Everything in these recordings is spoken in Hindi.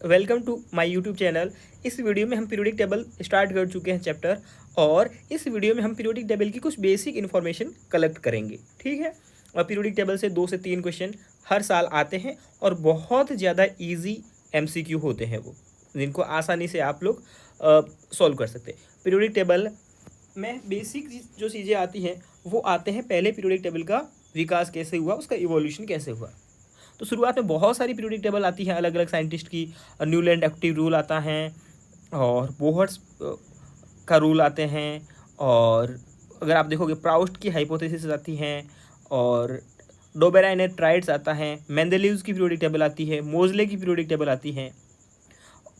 Welcome to my YouTube channel. इस वीडियो में हम पीरियोडिक टेबल स्टार्ट कर चुके हैं चैप्टर, और इस वीडियो में हम पीरियोडिक टेबल की कुछ बेसिक इन्फॉर्मेशन कलेक्ट करेंगे। ठीक है, और पीरियोडिक टेबल से 2 से 3 क्वेश्चन हर साल आते हैं और बहुत ज़्यादा ईजी एमसीक्यू होते हैं वो, जिनको आसानी से आप लोग सॉल्व कर सकते हैं। पीरियोडिक टेबल में बेसिक जो चीज़ें आती हैं वो आते हैं पहले पीरियोडिक टेबल का विकास कैसे हुआ, उसका इवोल्यूशन कैसे हुआ। तो शुरुआत में बहुत सारी पीरियोडिक टेबल आती है अलग अलग साइंटिस्ट की। न्यूलैंड एक्टिव रूल आता है, और बोहर्स का रूल आते हैं, और अगर आप देखोगे प्राउस्ट की हाइपोथेसिस आती हैं, और डोबेराइनेट्राइड्स आता है, मेंडेलीव्स की पीरियोडिक टेबल आती है, मोजले की पीरियोडिक टेबल आती है।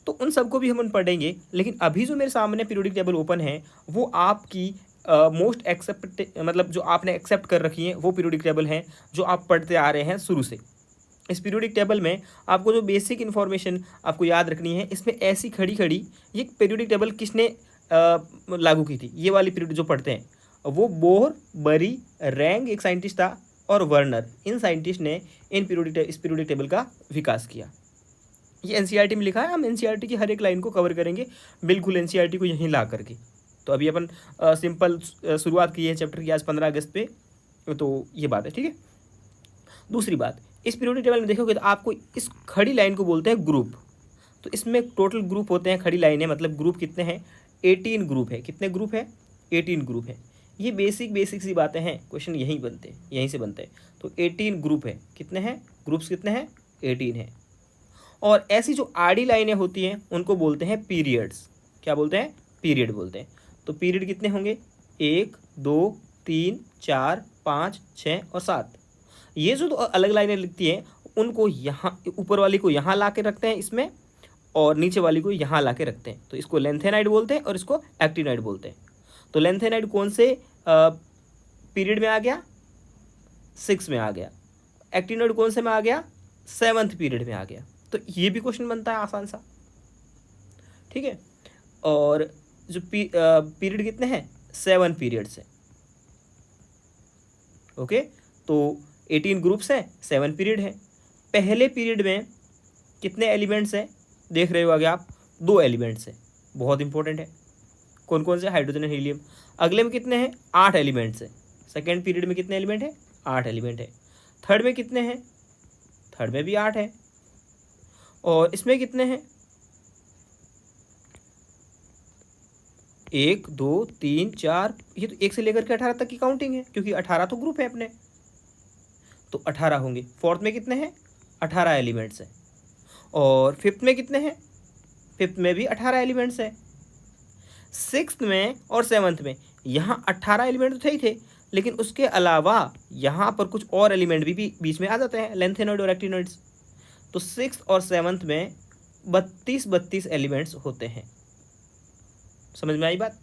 तो उन सबको भी हम पढ़ेंगे, लेकिन अभी जो मेरे सामने पीरियोडिक टेबल ओपन है वो आपकी मोस्ट एक्सेप्ट मतलब जो आपने एक्सेप्ट कर रखी है वो पीरियोडिक टेबल है जो आप पढ़ते आ रहे हैं शुरू से। इस पीरियोडिक टेबल में आपको जो बेसिक इन्फॉर्मेशन आपको याद रखनी है, इसमें ऐसी खड़ी खड़ी ये पीरियोडिक टेबल किसने लागू की थी, ये वाली पीरियड जो पढ़ते हैं वो बोर, बरी, रैंग एक साइंटिस्ट था, और वर्नर, इन साइंटिस्ट ने इस पीरियोडिक टेबल का विकास किया। ये एनसीईआरटी में लिखा है, हम एनसीईआरटी की हर एक लाइन को कवर करेंगे बिल्कुल एनसीईआरटी को यहीं ला करके। तो अभी अपन सिंपल शुरुआत की है चैप्टर की आज 15 अगस्त पे, तो ये बात है। ठीक है, दूसरी बात, इस पीरियोडिक टेबल में देखोगे तो आपको इस खड़ी लाइन को बोलते हैं ग्रुप। तो इसमें टोटल ग्रुप होते हैं, खड़ी लाइनें मतलब ग्रुप कितने हैं, 18 ग्रुप है। कितने ग्रुप है, 18 ग्रुप है। ये बेसिक सी बातें हैं, क्वेश्चन यहीं बनते हैं, यहीं से बनते हैं। तो 18 ग्रुप है, कितने हैं ग्रुप्स, कितने हैं 18 है। और ऐसी जो आड़ी लाइनें होती हैं उनको बोलते हैं पीरियड्स। क्या बोलते हैं, पीरियड बोलते हैं। तो पीरियड कितने होंगे, 1 2 3 4 5 6 और 7। ये जो अलग लाइनें लिखती हैं उनको यहाँ ऊपर वाली को यहाँ ला के रखते हैं इसमें, और नीचे वाली को यहाँ ला के रखते हैं। तो इसको लेंथेनाइड बोलते हैं और इसको एक्टिनाइड बोलते हैं। तो लेंथेनाइड कौन से पीरियड में आ गया, 6 में आ गया। एक्टिनाइड कौन से में आ गया, 7th पीरियड में आ गया। तो ये भी क्वेश्चन बनता है आसान सा। ठीक है, और जो पीरियड कितने हैं, 7 पीरियड्स हैं। ओके, तो 18 ग्रुप्स हैं, 7 पीरियड है। पहले पीरियड में कितने एलिमेंट्स हैं, देख रहे हो आगे आप, 2 एलिमेंट्स हैं, बहुत इंपॉर्टेंट है। कौन कौन से, हाइड्रोजन एंड हीलियम। अगले में कितने हैं, 8 एलिमेंट्स हैं। सेकेंड पीरियड में कितने एलिमेंट हैं, 8 एलिमेंट है। थर्ड में कितने हैं, थर्ड में भी 8 है। और इसमें कितने हैं, 1 2 3 4, ये तो 1 से लेकर के 18 तक की काउंटिंग है, क्योंकि 18 तो ग्रुप है अपने, तो 18 होंगे। फोर्थ में कितने हैं, 18 एलिमेंट्स हैं। और फिफ्थ में कितने हैं, फिफ्थ में भी 18 एलिमेंट्स हैं। सिक्स्थ में और सेवन्थ में यहाँ 18 एलिमेंट तो थे ही थे, लेकिन उसके अलावा यहाँ पर कुछ और एलिमेंट भी बीच में आ जाते हैं, लेंथेनॉइड और एक्टिनॉइड्स। तो सिक्स्थ और सेवन्थ में 32 एलिमेंट्स होते हैं। समझ में आई बात।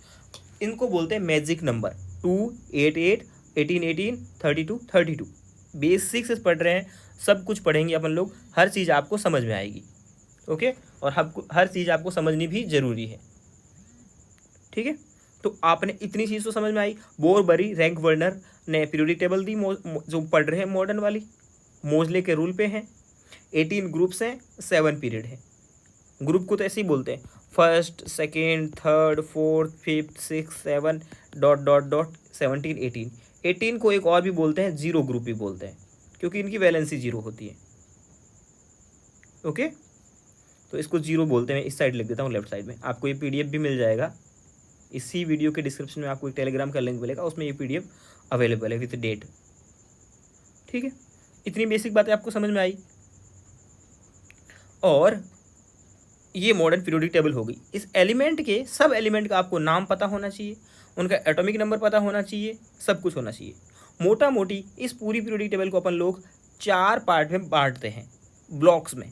इनको बोलते हैं मैजिक नंबर, 2 8 8 18 18 32 32। बेसिक से पढ़ रहे हैं, सब कुछ पढ़ेंगे अपन लोग, हर चीज़ आपको समझ में आएगी। ओके, और हर चीज़ आपको समझनी भी ज़रूरी है। ठीक है, तो आपने इतनी चीज़ तो समझ में आई। बोर, बरी, रैंक, वर्नर ने पीरियोडिक टेबल दी, जो पढ़ रहे हैं मॉडर्न वाली, मोजले के रूल पे हैं। 18 ग्रुप्स हैं, 7 पीरियड है। ग्रुप को तो ऐसे ही बोलते हैं, first, second, third, fourth, fifth, 6 7 dot dot dot 17 18। 18 को एक और भी बोलते हैं, जीरो ग्रुप भी बोलते हैं, क्योंकि इनकी वैलेंसी जीरो होती है। ओके, तो इसको जीरो बोलते हैं। मैं इस साइड लिख देता हूँ, लेफ्ट साइड में आपको ये पीडीएफ भी मिल जाएगा। इसी वीडियो के डिस्क्रिप्शन में आपको एक टेलीग्राम का लिंक मिलेगा, उसमें ये पीडीएफ अवेलेबल है विथ डेट। ठीक है, इतनी बेसिक बातें आपको समझ में आई। और ये मॉडर्न पीरियोडिक टेबल हो गई। इस एलिमेंट के, सब एलिमेंट का आपको नाम पता होना चाहिए, उनका एटॉमिक नंबर पता होना चाहिए, सब कुछ होना चाहिए। मोटा मोटी इस पूरी पीरियोडिक टेबल को अपन लोग 4 पार्ट में बांटते हैं, ब्लॉक्स में।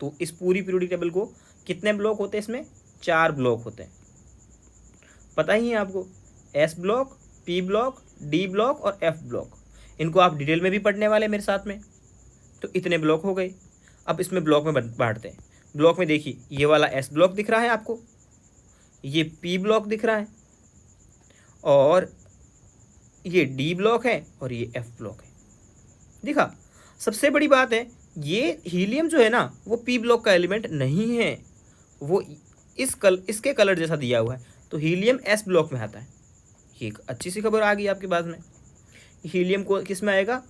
तो इस पूरी पीरियोडिक टेबल को कितने ब्लॉक होते हैं, इसमें 4 ब्लॉक होते हैं, पता ही है आपको। S block, P block, D block और एफ ब्लॉक। इनको आप डिटेल में भी पढ़ने वाले मेरे साथ में। तो इतने ब्लॉक हो गए। अब इसमें ब्लॉक में बांटते हैं। ब्लॉक में देखिए, ये वाला एस ब्लॉक दिख रहा है आपको, ये पी ब्लॉक दिख रहा है, और ये डी ब्लॉक है, और ये एफ ब्लॉक है। दिखा। सबसे बड़ी बात है, ये हीलियम जो है ना वो पी ब्लॉक का एलिमेंट नहीं है, वो इसके कलर जैसा दिया हुआ है, तो हीलियम एस ब्लॉक में आता है। ये एक अच्छी सी खबर आ गई आपके पास में। हीलियम को किस में आएगा,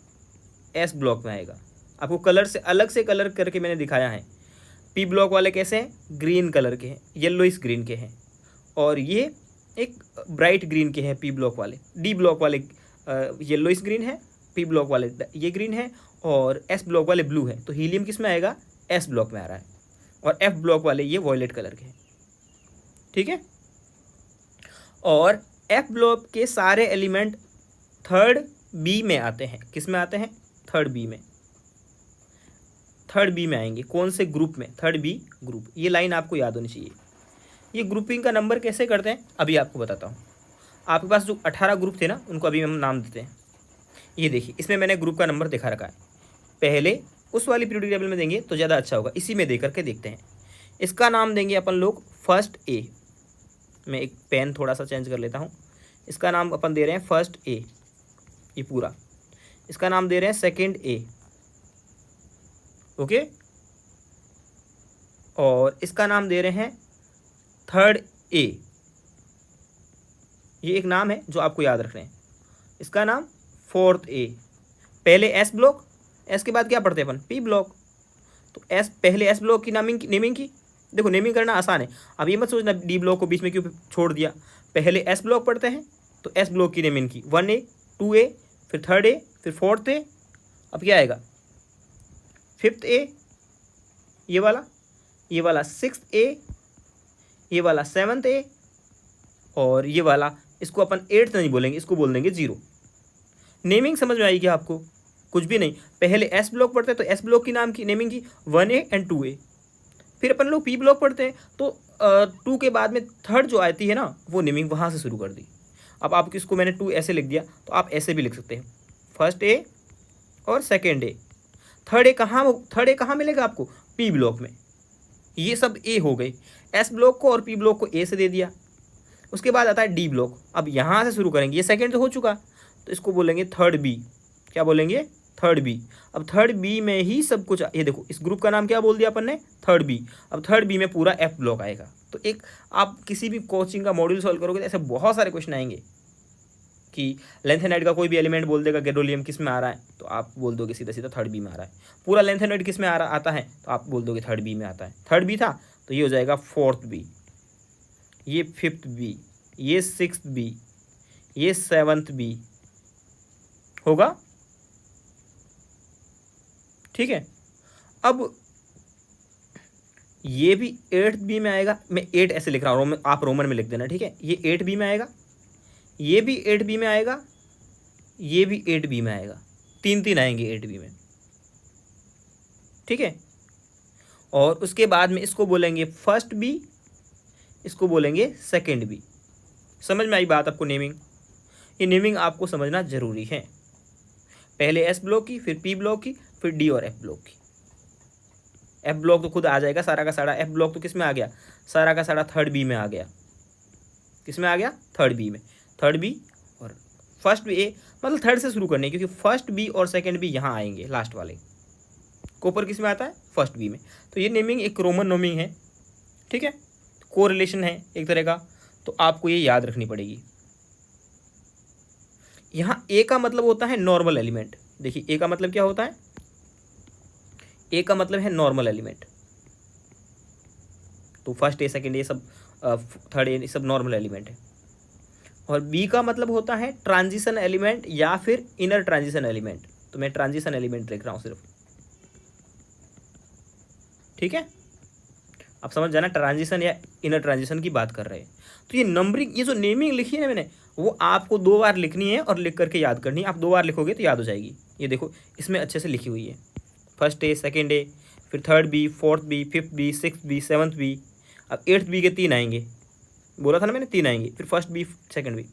एस ब्लॉक में आएगा। आपको कलर से अलग से कलर करके मैंने दिखाया है। पी ब्लॉक वाले कैसे हैं, ग्रीन कलर के हैं, येलोइश ग्रीन के हैं, और ये एक ब्राइट ग्रीन के हैं पी ब्लॉक वाले। डी ब्लॉक वाले येलोइश ग्रीन है, पी ब्लॉक वाले ये ग्रीन है, और एस ब्लॉक वाले ब्लू है। तो हीलियम किस में आएगा, एस ब्लॉक में आ रहा है, और एफ ब्लॉक वाले ये वॉयलेट कलर के हैं। ठीक है, और एफ ब्लॉक के सारे एलिमेंट थर्ड बी में आते हैं। किस में आते हैं, थर्ड बी में। थर्ड बी में आएंगे, कौन से ग्रुप में, थर्ड बी ग्रुप। ये लाइन आपको याद होनी चाहिए। ये ग्रुपिंग का नंबर कैसे करते हैं अभी आपको बताता हूँ। आपके पास जो 18 ग्रुप थे ना, उनको अभी हम नाम देते हैं। ये देखिए, इसमें मैंने ग्रुप का नंबर दिखा रखा है। पहले उस वाली पीरियोडिक टेबल में देंगे तो ज़्यादा अच्छा होगा, इसी में दे करके देखते हैं। इसका नाम देंगे अपन लोग फर्स्ट ए। मैं एक पेन थोड़ा सा चेंज कर लेता हूँ। इसका नाम अपन दे रहे हैं फर्स्ट ए, ये पूरा। इसका नाम दे रहे हैं सेकेंड ए, ओके, और इसका नाम दे रहे हैं थर्ड ए। ये एक नाम है जो आपको याद रखना है। इसका नाम फोर्थ ए। पहले एस ब्लॉक, एस के बाद क्या पढ़ते हैं अपन, पी ब्लॉक। तो एस, पहले एस ब्लॉक की नेमिंग की। देखो नेमिंग करना आसान है, अब ये मत सोचना डी ब्लॉक को बीच में क्यों छोड़ दिया। पहले एस ब्लॉक पढ़ते हैं तो एस ब्लॉक की नेमिंग की, 1A 2A, फिर थर्ड ए, फिर फोर्थ ए, अब क्या आएगा फिफ्थ ए, ये वाला सिक्स्थ ए, ये वाला सेवन्थ ए, और ये वाला, इसको अपन एट्थ नहीं बोलेंगे, इसको बोल देंगे 0। नेमिंग समझ में आई क्या आपको, कुछ भी नहीं। पहले एस ब्लॉक पढ़ते हैं तो एस ब्लॉक की नाम की नेमिंग की 1A एंड 2A। फिर अपन लोग पी ब्लॉक पढ़ते हैं तो 2 के बाद में थर्ड जो आती है ना, वो नेमिंग वहाँ से शुरू कर दी। अब आप इसको मैंने 2 ऐसे लिख दिया, तो आप ऐसे भी लिख सकते हैं, फर्स्ट ए और सेकेंड ए। थर्ड ए कहाँ मिलेगा आपको, पी ब्लॉक में। ये सब ए हो गए, एस ब्लॉक को और पी ब्लॉक को ए से दे दिया। उसके बाद आता है डी ब्लॉक। अब यहाँ से शुरू करेंगे, ये सेकेंड तो हो चुका, तो इसको बोलेंगे थर्ड बी। क्या बोलेंगे, थर्ड बी। अब थर्ड बी में ही सब कुछ, ये देखो इस ग्रुप का नाम क्या बोल दिया अपन ने, थर्ड बी। अब थर्ड बी में पूरा एफ ब्लॉक आएगा। तो एक आप किसी भी कोचिंग का मॉड्यूल सॉल्व करोगे तो ऐसे बहुत सारे क्वेश्चन आएंगे कि लेंथेनाइड का कोई भी एलिमेंट बोल देगा गैडोलियम किस में आ रहा है, तो आप बोल दोगे सीधा सीधा थर्ड बी में आ रहा है। पूरा लेंथेनाइड किस में आता है, तो आप बोल दोगे थर्ड बी में आता है। थर्ड बी था तो ये हो जाएगा फोर्थ बी, ये फिफ्थ बी, ये सिक्स्थ बी, ये सेवन्थ बी होगा। ठीक है, अब ये भी एट्थ बी में आएगा। मैं 8 ऐसे लिख रहा हूँ, आप रोमन में लिख देना, ठीक है। ये 8 बी में आएगा, ये भी 8 बी में आएगा, ये भी 8 बी में आएगा। 3 आएंगे 8 बी में, ठीक है। और उसके बाद में इसको बोलेंगे फर्स्ट बी, इसको बोलेंगे सेकेंड बी। समझ में आई बात आपको नेमिंग, ये नेमिंग आपको समझना जरूरी है। पहले एस ब्लॉक की, फिर पी ब्लॉक की, फिर डी और एफ ब्लॉक की। एफ ब्लॉक तो खुद आ जाएगा सारा का सारा, एफ ब्लॉक तो किस में आ गया, सारा का सारा थर्ड बी में आ गया। किस में आ गया, थर्ड बी में। थर्ड बी और फर्स्ट बी ए, मतलब थर्ड से शुरू करनी है, क्योंकि फर्स्ट बी और सेकंड बी यहाँ आएंगे लास्ट वाले। कॉपर किस में आता है, फर्स्ट बी में। तो ये नेमिंग एक रोमन नेमिंग है, ठीक है, कोरिलेशन है एक तरह का, तो आपको ये याद रखनी पड़ेगी। यहाँ ए का मतलब होता है नॉर्मल एलिमेंट। देखिए ए का मतलब क्या होता है, ए का मतलब है नॉर्मल एलिमेंट। तो फर्स्ट ए, सेकंड ए, सब थर्ड ए, सब नॉर्मल एलिमेंट है। और बी का मतलब होता है ट्रांजिशन एलिमेंट या फिर इनर ट्रांजिशन एलिमेंट। तो मैं ट्रांजिशन एलिमेंट लिख रहा हूँ सिर्फ, ठीक है। आप समझ जाना ट्रांजिशन या इनर ट्रांजिशन की बात कर रहे हैं। तो ये नंबरिंग, ये जो नेमिंग लिखी है ना मैंने, वो आपको 2 बार लिखनी है और लिख करके याद करनी है। आप 2 बार लिखोगे तो याद हो जाएगी। ये देखो इसमें अच्छे से लिखी हुई है, फर्स्ट ए, सेकेंड ए, फिर third B, fourth B, fifth B, sixth B, seventh B. अब एट्थ बी के 3 आएंगे, बोला था ना मैंने 3 आएंगे। फिर first B, second B,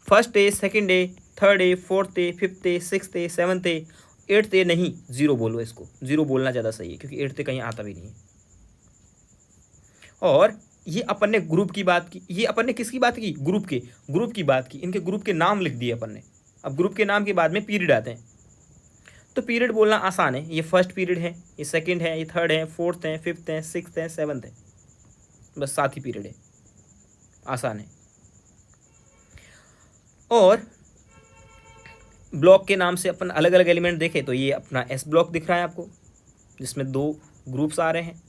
first A, second A, third A, fourth A, fifth A, sixth A, seventh A, eighth A नहीं, 0 बोलो इसको। 0 बोलना ज़्यादा सही है, क्योंकि एट्थ ए कहीं आता भी नहीं है। और ये अपन ने ग्रुप की बात की, ये अपन ने किसकी बात की, ग्रुप की बात की। इनके ग्रुप के नाम लिख दिए अपन ने। अब ग्रुप के नाम के बाद में पीरियड आते हैं। तो पीरियड बोलना आसान है, ये फर्स्ट पीरियड है, ये सेकंड है, ये थर्ड है, फोर्थ है, फिफ्थ है, सिक्स्थ है, सेवन्थ है, बस 7 ही पीरियड है, आसान है। और ब्लॉक के नाम से अपन अलग अलग एलिमेंट देखें तो ये अपना एस ब्लॉक दिख रहा है आपको, जिसमें 2 ग्रुप्स आ रहे हैं।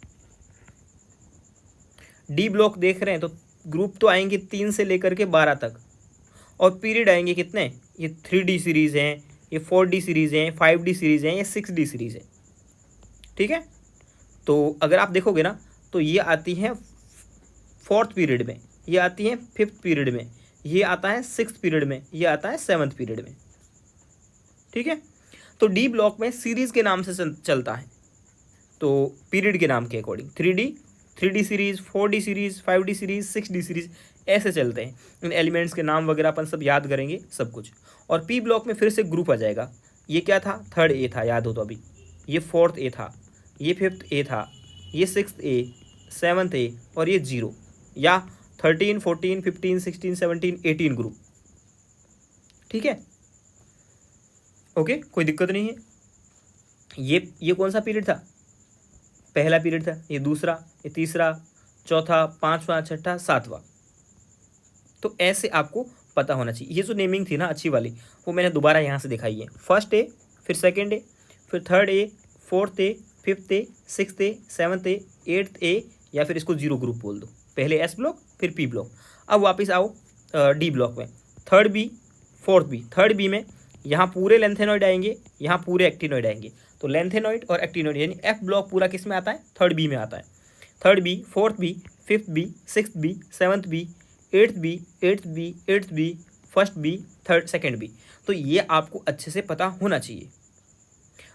डी ब्लॉक देख रहे हैं तो ग्रुप तो आएंगे 3 से लेकर के 12 तक, और पीरियड आएंगे कितने, ये 3D सीरीज़ हैं, ये 4D सीरीज़ हैं, 5D सीरीज़ हैं, ये 6D सीरीज़ है। ठीक है, तो अगर आप देखोगे ना तो ये आती है 4th पीरियड में, ये आती है 5th पीरियड में, ये आता है 6th पीरियड में, ये आता है 7th पीरियड में। ठीक है, तो डी ब्लॉक में सीरीज़ के नाम से चलता है, तो पीरियड के नाम के according 3D series, 4D series, 5D series, 6D series ऐसे चलते हैं। इन एलिमेंट्स के नाम वगैरह अपन सब याद करेंगे सब कुछ। और पी ब्लॉक में फिर से ग्रुप आ जाएगा, ये क्या था, 3rd A था, याद हो तो अभी, ये 4th A था, ये 5th A था, ये 6th A, 7th A, और ये 0 या 13, 14, 15, 16, 17, 18 ग्रुप। ठीक है, ओके, कोई दिक्कत नहीं है। ये कौन सा पीरियड था, पहला पीरियड था, ये दूसरा, ये तीसरा, चौथा, 5वां, 6ठा, 7वां। तो ऐसे आपको पता होना चाहिए। ये जो नेमिंग थी ना अच्छी वाली, वो मैंने दोबारा यहाँ से दिखाई है, फर्स्ट ए, फिर सेकंड ए, फिर 3rd A, 4th A, 5th A, 6th A, 7th A, 8th A, या फिर इसको 0 ग्रुप बोल दो, पहले एस ब्लॉक फिर पी ब्लॉक। अब वापस आओ डी ब्लॉक में, 3rd B, 4th B। 3rd B में यहाँ पूरे लेंथेनॉइड आएंगे, यहाँ पूरे एक्टिनॉइड आएंगे, तो लेंथेनॉइड और एक्टिनॉइड यानी एफ ब्लॉक पूरा किस में आता है, 3rd B में आता है। 3rd B, 4th B, 5th B, 6th B, 7th B, 8th B, 8th B, 8th B, 1st B, 2nd B। तो ये आपको अच्छे से पता होना चाहिए।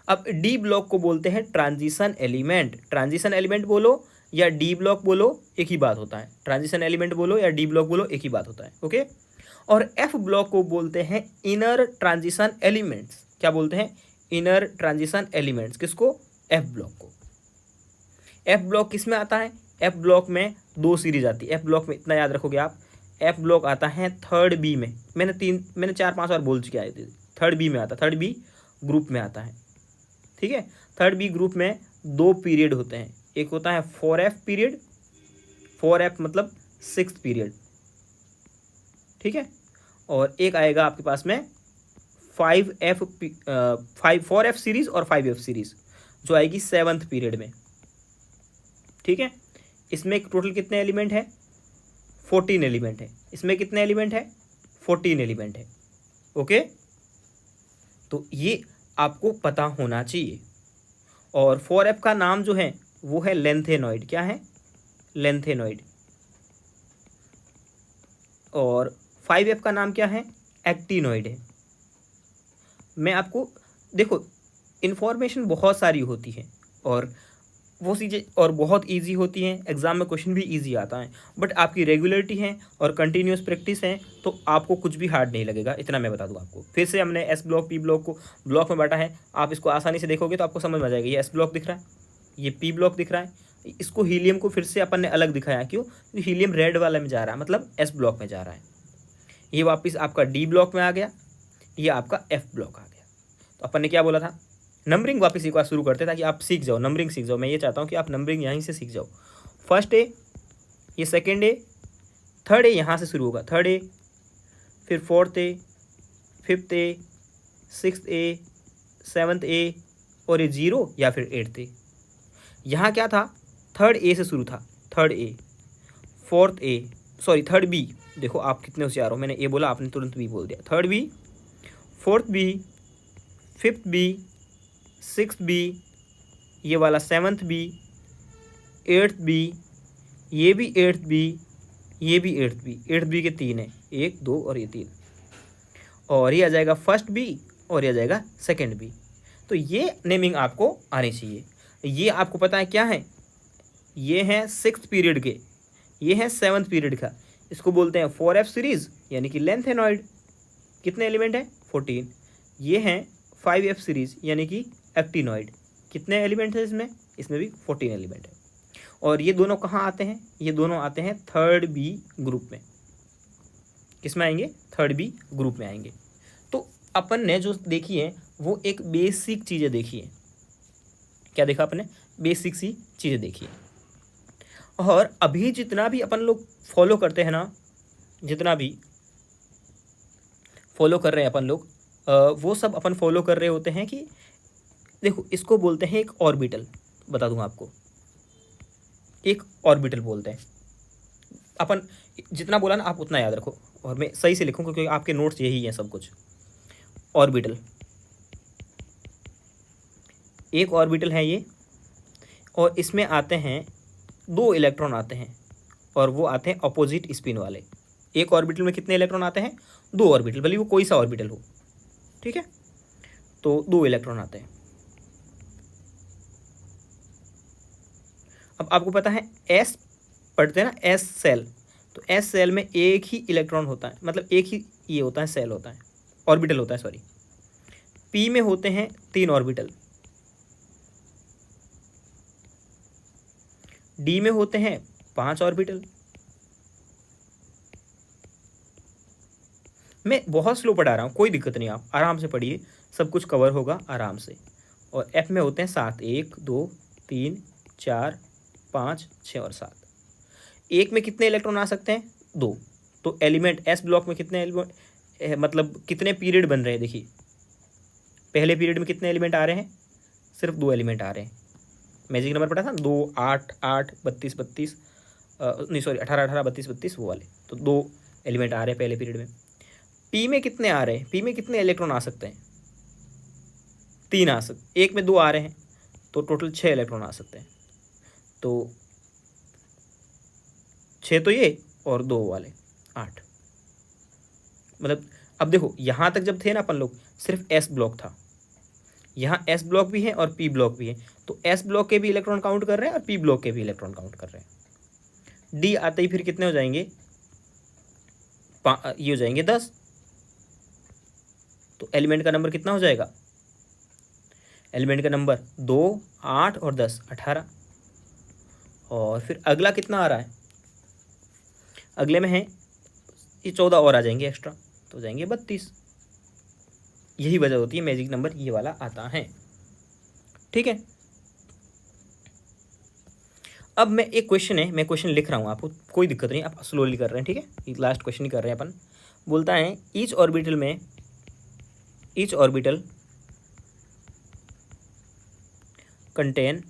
अब डी ब्लॉक को बोलते हैं ट्रांजिशन एलिमेंट। ट्रांजिशन एलिमेंट बोलो या डी ब्लॉक बोलो, एक ही बात होता है। ट्रांजिशन एलिमेंट बोलो या डी ब्लॉक बोलो, एक ही बात होता है। ओके, और एफ ब्लॉक को बोलते हैं इनर ट्रांजिशन एलिमेंट्स। क्या बोलते हैं, इनर ट्रांजिशन एलिमेंट्स। किसको, एफ ब्लॉक को। एफ ब्लॉक किस में आता है, एफ ब्लॉक में 2 सीरीज आती है। एफ ब्लॉक में इतना याद रखोगे आप, एफ ब्लॉक आता है 3rd B में, मैंने 4-5 बार बोल चुके आए थे, 3rd B में आता है, 3rd B ग्रुप में आता है। ठीक है, 3rd B ग्रुप में 2 पीरियड होते हैं, एक होता है 4F पीरियड, 4F मतलब 6th पीरियड। ठीक है, और एक आएगा आपके पास में 4F सीरीज और 5F सीरीज जो आएगी 7th पीरियड में। ठीक है, इसमें टोटल कितने एलिमेंट है, 14 एलिमेंट है। इसमें कितने एलिमेंट है, 14 एलिमेंट है। ओके, तो ये आपको पता होना चाहिए। और 4F का नाम जो है वो है लेंथेनॉइड। क्या है, लेंथेनॉइड। और 5F का नाम क्या है, एक्टिनॉइड है। मैं आपको देखो, इन्फॉर्मेशन बहुत सारी होती है और वो चीज़ें और बहुत इजी होती हैं, एग्ज़ाम में क्वेश्चन भी इजी आता है, बट आपकी रेगुलरिटी है और कंटिन्यूस प्रैक्टिस है तो आपको कुछ भी हार्ड नहीं लगेगा। इतना मैं बता दूं आपको। फिर से हमने एस ब्लॉक पी ब्लॉक को ब्लॉक में बांटा है, आप इसको आसानी से देखोगे तो आपको समझ में आ जाएगा। ये एस ब्लॉक दिख रहा है, ये पी ब्लॉक दिख रहा है, इसको हीलियम को फिर से अपन ने अलग दिखाया, क्यों, हीलियम रेड वाले में जा रहा है, मतलब एस ब्लॉक में जा रहा है। ये वापस आपका डी ब्लॉक में आ गया, ये आपका एफ ब्लॉक आ गया। तो अपन ने क्या बोला था, नंबरिंग वापस एक बार शुरू करते हैं ताकि आप सीख जाओ, नंबरिंग सीख जाओ। मैं ये चाहता हूँ कि आप नंबरिंग यहीं से सीख जाओ। फर्स्ट ए, ये सेकंड ए, 3rd A यहाँ से शुरू होगा, 3rd A, फिर 4th A, 5th A, 6th A, 7th A, और ये 0 या फिर 8th A। यहाँ क्या था, 3rd A से शुरू था, 3rd A, 4th A, sorry 3rd B। देखो आप कितने होशियार हो, मैंने ए बोला आपने तुरंत B बोल दिया। 3rd B, 4th B, 5th B, 6th B, ये वाला 7th B, 8th B, ये भी 8th B, ये भी 8th B। 8th B के 3 है, 1, 2 और ये 3, और ये आ जाएगा 1st B और ये आ जाएगा 2nd B। तो ये नेमिंग आपको आनी चाहिए। ये आपको पता है क्या है, ये हैं 6th पीरियड के, ये है 7th पीरियड का। इसको बोलते हैं 4F सीरीज यानी कि लेंथेनॉइड। कितने एलिमेंट है, 14। ये हैं 5F सीरीज यानी कि एक्टिनॉइड। कितने एलिमेंट है इसमें, इसमें भी 14 एलिमेंट है। और ये दोनों कहाँ आते हैं, ये दोनों आते हैं 3rd B ग्रुप में। किस में आएंगे, 3rd B ग्रुप में आएंगे। तो अपन ने जो देखी है वो एक बेसिक चीज़ें देखी है। क्या देखा अपने? बेसिक सी चीज़ें देखी है। और अभी जितना भी अपन लोग फॉलो करते हैं ना, जितना भी फॉलो कर रहे हैं अपन लोग, वो सब अपन फॉलो कर रहे होते हैं कि देखो इसको बोलते हैं एक ऑर्बिटल। बता दूं आपको, एक ऑर्बिटल बोलते हैं। अपन जितना बोला ना आप उतना याद रखो, और मैं सही से लिखूं क्योंकि आपके नोट्स यही हैं सब कुछ। ऑर्बिटल, एक ऑर्बिटल है ये, और इसमें आते हैं 2 इलेक्ट्रॉन आते हैं, और वो आते हैं अपोजिट स्पिन वाले। एक ऑर्बिटल में कितने इलेक्ट्रॉन आते हैं? 2 ऑर्बिटल, भले वो कोई सा ऑर्बिटल हो, ठीक है। तो 2 इलेक्ट्रॉन आते हैं। अब आपको पता है एस पढ़ते हैं ना, एस सेल, तो एस सेल में एक ही इलेक्ट्रॉन होता है, मतलब एक ही ये होता है, सेल होता है, ऑर्बिटल होता है, सॉरी। पी में होते हैं 3 ऑर्बिटल, डी में होते हैं 5 ऑर्बिटल। मैं बहुत स्लो पढ़ा रहा हूँ, कोई दिक्कत नहीं, आप आराम से पढ़िए, सब कुछ कवर होगा आराम से। और एफ में होते हैं 7, 1 2 3 4 5 6 और 7। एक में कितने इलेक्ट्रॉन आ सकते हैं? 2। तो एलिमेंट एस ब्लॉक में कितने एलिमेंट, मतलब कितने पीरियड बन रहे हैं? देखिए पहले पीरियड में कितने एलिमेंट आ रहे हैं? सिर्फ 2 एलिमेंट आ रहे हैं। मैजिक नंबर पढ़ा था 2 8 8 32 32, नहीं सॉरी 18 18 32 32, वो वाले। तो 2 एलिमेंट आ रहे हैं पहले पीरियड में। पी में कितने आ रहे हैं? पी में कितने इलेक्ट्रॉन आ सकते हैं? 3 आ सकते, एक में 2 आ रहे हैं, तो टोटल 6 इलेक्ट्रॉन आ सकते हैं। तो 6 तो ये, और 2 वाले 8। मतलब अब देखो यहाँ तक जब थे ना अपन लोग, सिर्फ एस ब्लॉक था, यहाँ एस ब्लॉक भी है और पी ब्लॉक भी है, तो एस ब्लॉक के भी इलेक्ट्रॉन काउंट कर रहे हैं और पी ब्लॉक के भी इलेक्ट्रॉन काउंट कर रहे हैं। डी आते ही फिर कितने हो जाएंगे? ये हो जाएंगे 10। तो एलिमेंट का नंबर कितना हो जाएगा? एलिमेंट का नंबर 2 8 और 10 18। और फिर अगला कितना आ रहा है? अगले में है ये 14 और आ जाएंगे एक्स्ट्रा, तो हो जाएंगे 32। यही वजह होती है मैजिक नंबर ये वाला आता है, ठीक है। अब मैं एक क्वेश्चन है, मैं क्वेश्चन लिख रहा हूँ, आपको कोई दिक्कत नहीं, आप स्लोली कर रहे हैं, ठीक है। ये लास्ट क्वेश्चन ही कर रहे हैं अपन। बोलता है ईच ऑर्बिटल में, ईच ऑर्बिटल कंटेन,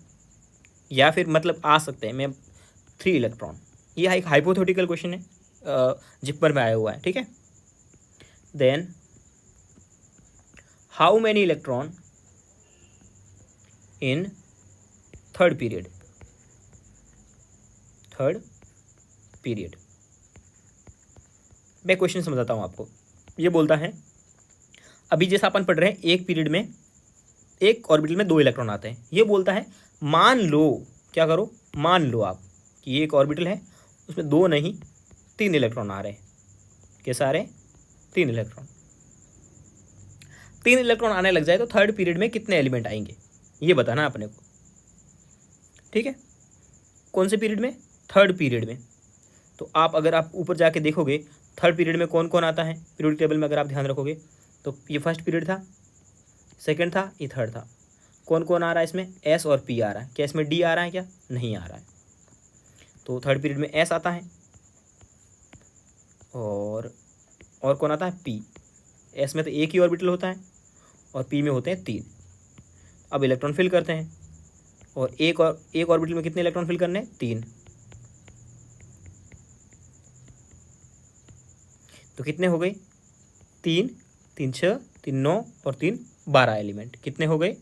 या फिर मतलब आ सकते हैं मैं 3 इलेक्ट्रॉन। ये एक हाइपोथेटिकल क्वेश्चन है, जिपर में आया हुआ है, ठीक है। Then how many electron in third period, third period. मैं क्वेश्चन समझाता हूँ आपको। ये बोलता है अभी जैसा अपन पढ़ रहे हैं, एक पीरियड में एक ऑर्बिटल में 2 इलेक्ट्रॉन आते हैं। ये बोलता है मान लो, क्या करो, मान लो आप कि ये एक ऑर्बिटल है, उसमें 2 नहीं 3 इलेक्ट्रॉन आ रहे हैं। कैसे आ रहे हैं? 3 इलेक्ट्रॉन। 3 इलेक्ट्रॉन आने लग जाए तो थर्ड पीरियड में कितने एलिमेंट आएंगे, ये बताना अपने को, ठीक है। कौन से पीरियड में? थर्ड पीरियड में। तो आप अगर आप ऊपर जाके देखोगे थर्ड पीरियड में कौन कौन आता है पीरियोडिक टेबल में, अगर आप ध्यान रखोगे तो ये फर्स्ट पीरियड था, सेकंड था, ये थर्ड था। कौन कौन आ रहा है इसमें? एस और पी आ रहा है। क्या इसमें डी आ रहा है? क्या नहीं आ रहा है। तो थर्ड पीरियड में एस आता है, और कौन आता है? पी। एस में तो एक ही ऑर्बिटल होता है और पी में होते हैं 3। अब इलेक्ट्रॉन फिल करते हैं, और एक ऑर्बिटल में कितने इलेक्ट्रॉन फिल करने हैं? 3। तो कितने हो गए? 3 3 6 3 9 और 3 12 एलिमेंट। कितने हो गए?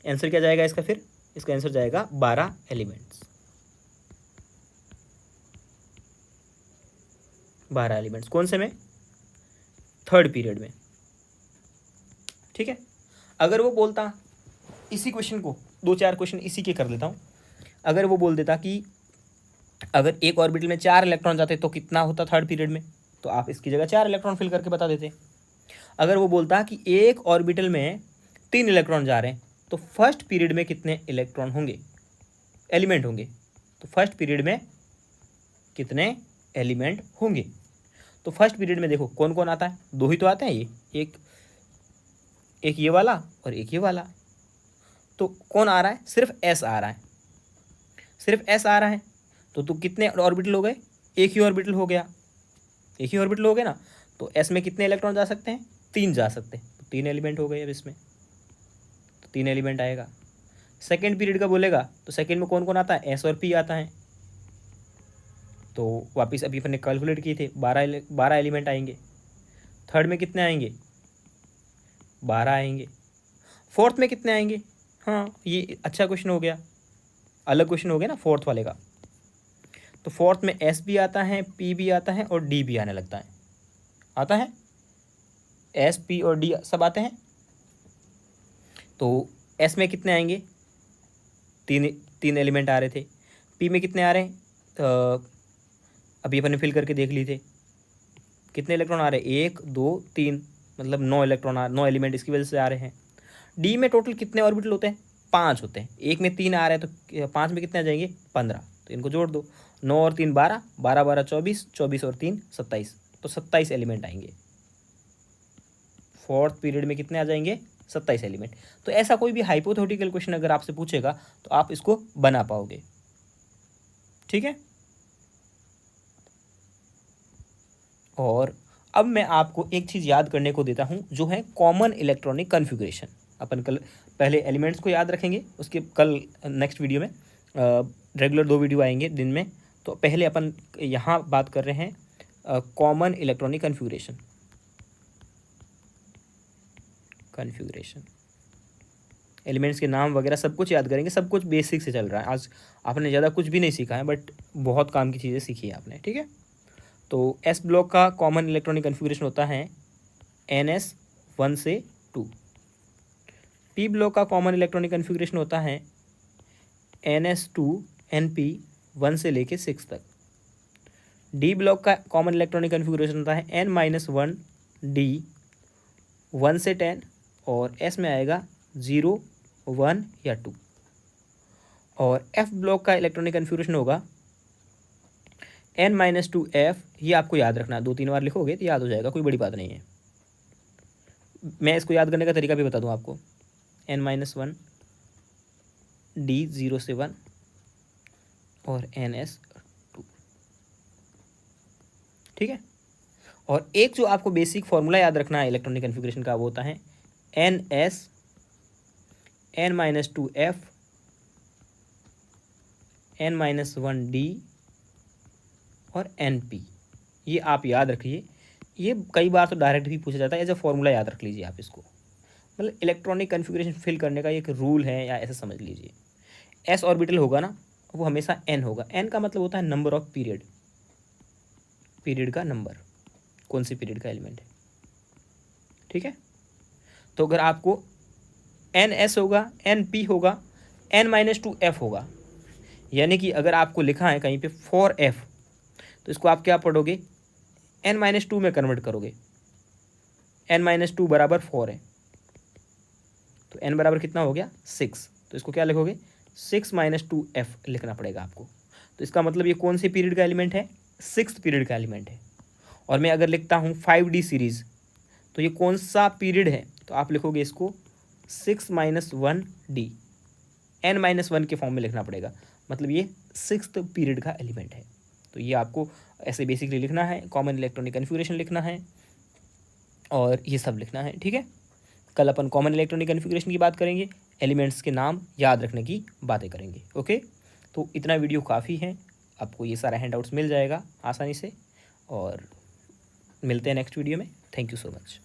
आंसर क्या जाएगा इसका? फिर इसका आंसर जाएगा 12 एलिमेंट्स। 12 एलिमेंट्स कौन से में? थर्ड पीरियड में, ठीक है। अगर वो बोलता, इसी क्वेश्चन को 2-4 क्वेश्चन इसी के कर लेता हूँ। अगर वो बोल देता कि अगर एक ऑर्बिटल में 4 इलेक्ट्रॉन जाते तो कितना होता थर्ड पीरियड में, तो आप इसकी जगह 4 इलेक्ट्रॉन फिल करके बता देते। अगर वो बोलता कि एक ऑर्बिटल में 3 इलेक्ट्रॉन जा रहे हैं तो फर्स्ट पीरियड में कितने इलेक्ट्रॉन होंगे, एलिमेंट होंगे, तो फर्स्ट पीरियड में कितने एलिमेंट होंगे। तो फर्स्ट पीरियड में देखो कौन कौन आता है? 2 ही तो आते हैं, ये एक एक ये वाला और एक ये वाला। तो कौन आ रहा है? सिर्फ एस आ रहा है, सिर्फ एस आ रहा है। तो कितने ऑर्बिटल हो गए? एक ही ऑर्बिटल हो गया, एक ही ऑर्बिटल हो गया ना। तो एस में कितने इलेक्ट्रॉन जा सकते हैं? 3 जा सकते हैं। तो 3 एलिमेंट हो गए अब इसमें, तो 3 एलिमेंट आएगा। सेकेंड पीरियड का बोलेगा तो सेकेंड में कौन कौन आता है? एस और पी आता है। तो वापस अभी अपने कैलकुलेट किए थे, 12 एलिमेंट आएंगे। थर्ड में कितने आएंगे? 12 आएंगे। फोर्थ में कितने आएंगे? हाँ, ये अच्छा क्वेश्चन हो गया, अलग क्वेश्चन हो गया ना फोर्थ वाले का। तो फोर्थ में एस भी आता है, पी भी आता है और डी भी आने लगता है। आता है, एस पी और डी सब आते हैं। तो एस में कितने आएंगे? तीन एलिमेंट आ रहे थे। पी में कितने आ रहे हैं? अभी अपन ने फिल करके देख लिए थे, कितने इलेक्ट्रॉन आ रहे हैं? 1 2 3, मतलब 9 इलेक्ट्रॉन 9 एलिमेंट इसकी वजह से आ रहे हैं। डी में टोटल कितने ऑर्बिटल होते हैं? 5 होते हैं। एक में 3 आ रहे हैं तो 5 में कितने आ जाएंगे? 15। तो इनको जोड़ दो, 9 और 3 12, 12 12 24, 24 और 3 27। तो 27 एलिमेंट आएंगे। फोर्थ पीरियड में कितने आ जाएंगे? 27 एलिमेंट। तो ऐसा कोई भी हाइपोथेटिकल क्वेश्चन अगर आपसे पूछेगा तो आप इसको बना पाओगे। ठीक है। और अब मैं आपको एक चीज़ याद करने को देता हूँ, जो है कॉमन इलेक्ट्रॉनिक कन्फिग्रेशन। अपन कल पहले एलिमेंट्स को याद रखेंगे, उसके कल नेक्स्ट वीडियो में रेगुलर 2 वीडियो आएंगे दिन में। तो पहले अपन यहाँ बात कर रहे हैं कॉमन इलेक्ट्रॉनिक कन्फिग्रेशन। एलिमेंट्स के नाम वगैरह सब कुछ याद करेंगे, सब कुछ बेसिक से चल रहा है। आज आपने ज़्यादा कुछ भी नहीं सीखा है, बट बहुत काम की चीज़ें सीखी है आपने। ठीक है। तो एस ब्लॉक का कॉमन इलेक्ट्रॉनिक कन्फिग्रेशन होता है NS 1 से 2। पी ब्लॉक का कॉमन इलेक्ट्रॉनिक कन्फिग्रेशन होता है NS2 NP 1 से लेके 6 तक। डी ब्लॉक का कॉमन इलेक्ट्रॉनिक कन्फिग्रेशन होता है N-1 D 1 से 10, और एस में आएगा 0 1 या 2। और एफ ब्लॉक का इलेक्ट्रॉनिक कन्फिग्रेशन होगा N-2 F। ये आपको याद रखना, 2-3 बार लिखोगे तो याद हो जाएगा, कोई बड़ी बात नहीं है। मैं इसको याद करने का तरीका भी बता दूं आपको। N-1 D 0 से 1 और NS2। ठीक है। और एक जो आपको बेसिक फॉर्मूला याद रखना है इलेक्ट्रॉनिक कन्फिग्रेशन का, वो होता है NS N-2 F N-1 D और NP। ये आप याद रखिए। ये कई बार तो डायरेक्ट भी पूछा जाता है, एज अ फॉर्मूला याद रख लीजिए आप इसको। मतलब इलेक्ट्रॉनिक कन्फिग्रेशन फिल करने का एक रूल है, या ऐसे समझ लीजिए। एस ऑर्बिटल होगा ना, वो हमेशा n होगा। n का मतलब होता है नंबर ऑफ पीरियड, पीरियड का नंबर, कौन सी पीरियड का एलिमेंट है। ठीक है। तो अगर आपको NS होगा, NP होगा, N-2 F होगा, यानी कि अगर आपको लिखा है कहीं पे 4F, तो इसको आप क्या पढ़ोगे? N-2 में कन्वर्ट करोगे। N-2 बराबर 4 है, तो n बराबर कितना हो गया? 6। तो इसको क्या लिखोगे? 6 - 2F लिखना पड़ेगा आपको। तो इसका मतलब ये कौन सी पीरियड का एलिमेंट है? 6th पीरियड का एलिमेंट है। और मैं अगर लिखता हूँ 5D सीरीज़, तो ये कौन सा पीरियड है? तो आप लिखोगे इसको 6 - 1D, N-1 के फॉर्म में लिखना पड़ेगा, मतलब ये 6th पीरियड का एलिमेंट है। तो ये आपको ऐसे बेसिकली लिखना है, कॉमन इलेक्ट्रॉनिक कन्फिग्रेशन लिखना है और ये सब लिखना है। ठीक है। कल अपन कॉमन इलेक्ट्रॉनिक कन्फिग्रेशन की बात करेंगे, एलिमेंट्स के नाम याद रखने की बातें करेंगे। ओके। तो इतना वीडियो काफ़ी है, आपको ये सारा हैंडआउट्स मिल जाएगा आसानी से, और मिलते हैं नेक्स्ट वीडियो में। Thank you so much.